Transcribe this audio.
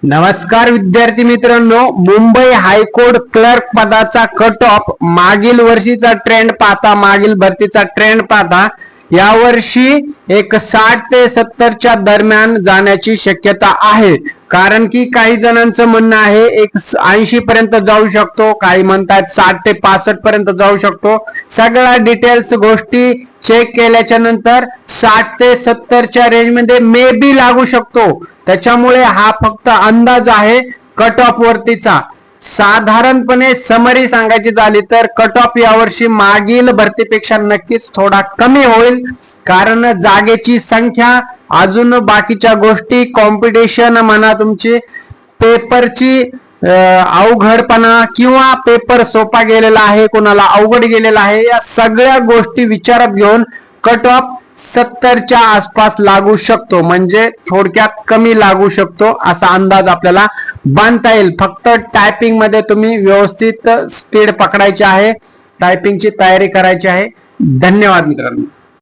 नमस्कार विद्यार्थी मित्रांनो, मुंबई हायकोर्ट क्लर्क पदाचा कट ऑफ मागील वर्षीचा ट्रेंड पाहता, मागील भरतीचा ट्रेंड पाहता यावर्षी एक 60 ते 70च्या दरम्यान जाण्याची शक्यता आहे. कारण की काही जणांचं म्हणणं आहे एक 80 पर्यंत जाऊ शकतो, काही म्हणतात 60 ते 65 पर्यंत जाऊ शकतो. सगळ्या डिटेल्स गोष्टी चेक केल्याच्या नंतर 60 ते 70च्या रेंज मध्ये मे बी लागू शकतो. त्याच्यामुळे हा फक्त अंदाज आहे कट ऑफ वरतीचा. साधारणपणे समरी सांगायची झाली तर कट ऑफ यावर्षी मागील भरतीपेक्षा नक्कीच थोडा कमी होईल. कारण जागेची संख्या, अजून बाकीच्या गोष्टी, कॉम्पिटिशन म्हणा, तुमची पेपरची अवघडपणा किंवा पेपर सोपा गेलेला आहे, कोणाला अवघड गेलेला आहे, या सगळ्या गोष्टी विचारात घेऊन कट ऑफ 70च्या आसपास लागू शकतो. म्हणजे थोडक्यात कमी लागू शकतो असा अंदाज आपल्याला बांधता येईल. फक्त टायपिंग मध्ये तुम्ही व्यवस्थित स्पीड पकडायची आहे, टायपिंगची तयारी करायची आहे. धन्यवाद मित्रांनो.